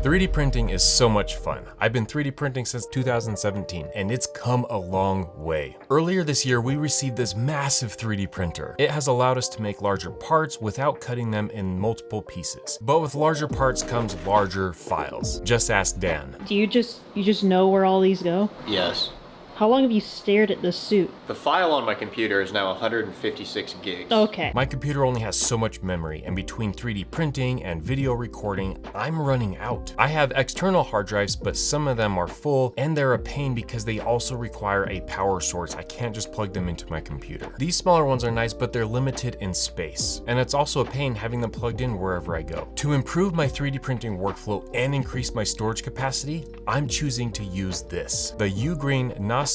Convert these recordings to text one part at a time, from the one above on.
3D printing is so much fun. I've been 3D printing since 2017, and it's come a long way. Earlier this year, we received this massive 3D printer. It has allowed us to make larger parts without cutting them in multiple pieces. But with larger parts comes larger files. Just ask Dan. Do you just know where all these go? Yes. How long have you stared at this suit? The file on my computer is now 156 gigs. Okay. My computer only has so much memory, and between 3D printing and video recording, I'm running out. I have external hard drives, but some of them are full, and they're a pain because they also require a power source. I can't just plug them into my computer. These smaller ones are nice, but they're limited in space, and it's also a pain having them plugged in wherever I go. To improve my 3D printing workflow and increase my storage capacity, I'm choosing to use this, the Ugreen NASync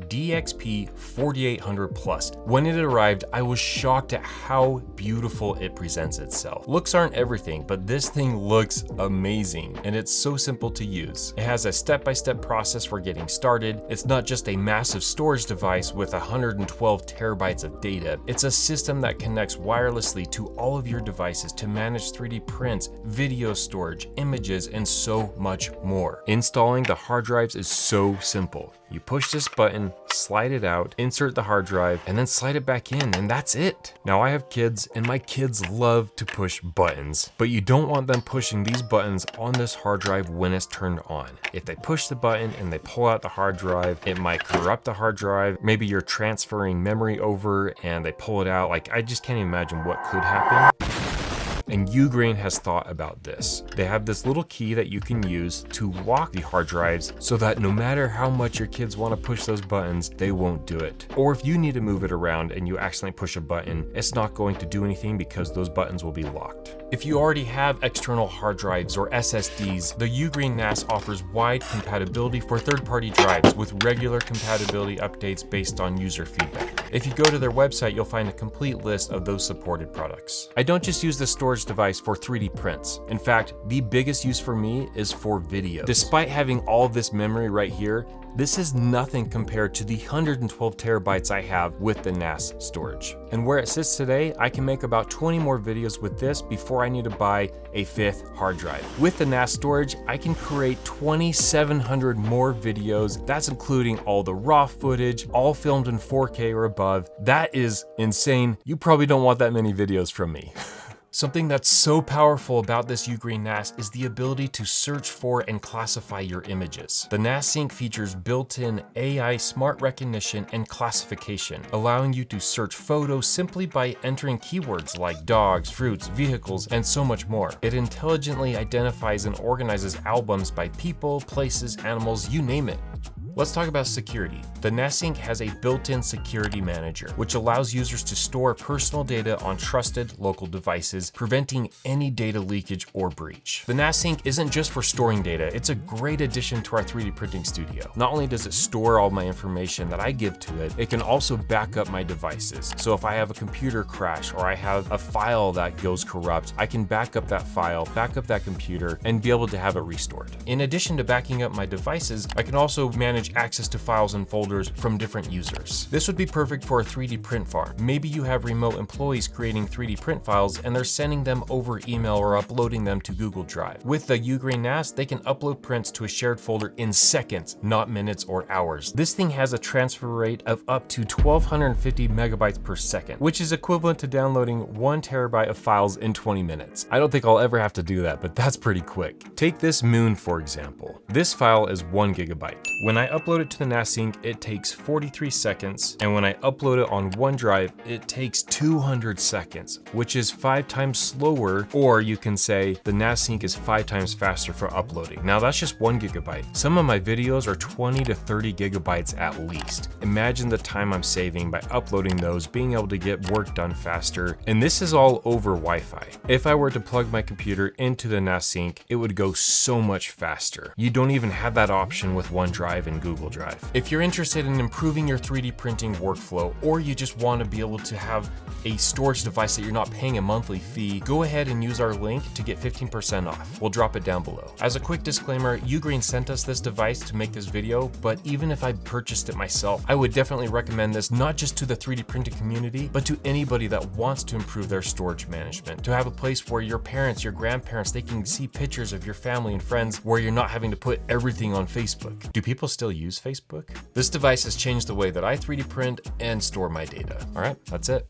DXP 4800 Plus. When it arrived, I was shocked at how beautiful it presents itself. Looks aren't everything, but this thing looks amazing, and it's so simple to use. It has a step-by-step process for getting started. It's not just a massive storage device with 112 terabytes of data. It's a system that connects wirelessly to all of your devices to manage 3D prints, video storage, images, and so much more. Installing the hard drives is so simple. You push this button, slide it out, insert the hard drive, and then slide it back in, and that's it. Now I have kids, and my kids love to push buttons, but you don't want them pushing these buttons on this hard drive when it's turned on. If they push the button and they pull out the hard drive, it might corrupt the hard drive. Maybe you're transferring memory over and they pull it out. Like, I just can't imagine what could happen. And Ugreen has thought about this. They have this little key that you can use to lock the hard drives so that no matter how much your kids want to push those buttons, they won't do it. Or if you need to move it around and you accidentally push a button, it's not going to do anything because those buttons will be locked. If you already have external hard drives or SSDs, the Ugreen NAS offers wide compatibility for third-party drives with regular compatibility updates based on user feedback. If you go to their website, you'll find a complete list of those supported products. I don't just use the storage device for 3D prints. In fact, the biggest use for me is for video. Despite having all of this memory right here, this is nothing compared to the 112 terabytes I have with the NAS storage. And where it sits today, I can make about 20 more videos with this before I need to buy a 5th hard drive. With the NAS storage, I can create 2,700 more videos. That's including all the raw footage, all filmed in 4K or above. That is insane. You probably don't want that many videos from me. Something that's so powerful about this Ugreen NAS is the ability to search for and classify your images. The NASync features built-in AI smart recognition and classification, allowing you to search photos simply by entering keywords like dogs, fruits, vehicles, and so much more. It intelligently identifies and organizes albums by people, places, animals, you name it. Let's talk about security. The NASync has a built-in security manager, which allows users to store personal data on trusted local devices, preventing any data leakage or breach. The NASync isn't just for storing data, it's a great addition to our 3D printing studio. Not only does it store all my information that I give to it, it can also back up my devices. So if I have a computer crash or I have a file that goes corrupt, I can back up that file, back up that computer, and be able to have it restored. In addition to backing up my devices, I can also manage access to files and folders from different users. This would be perfect for a 3D print farm. Maybe you have remote employees creating 3D print files and they're sending them over email or uploading them to Google Drive. With the Ugreen NAS, they can upload prints to a shared folder in seconds, not minutes or hours. This thing has a transfer rate of up to 1,250 megabytes per second, which is equivalent to downloading 1 terabyte of files in 20 minutes. I don't think I'll ever have to do that, but that's pretty quick. Take this moon, for example. This file is 1 gigabyte. When I upload it to the NASync, it takes 43 seconds, and when I upload it on OneDrive, it takes 200 seconds, which is 5 times slower, or you can say the NASync is 5 times faster for uploading. Now that's just 1 gigabyte. Some of my videos are 20 to 30 gigabytes at least. Imagine the time I'm saving by uploading those, being able to get work done faster, and this is all over Wi-Fi. If I were to plug my computer into the NASync, it would go so much faster. You don't even have that option with OneDrive and Google Drive. If you're interested in improving your 3D printing workflow, or you just want to be able to have a storage device that you're not paying a monthly fee, go ahead and use our link to get 15% off. We'll drop it down below. As a quick disclaimer, Ugreen sent us this device to make this video, but even if I purchased it myself, I would definitely recommend this not just to the 3D printing community, but to anybody that wants to improve their storage management, to have a place where your parents, your grandparents, they can see pictures of your family and friends where you're not having to put everything on Facebook. Do people still use Facebook? This device has changed the way that I 3D print and store my data. All right, that's it.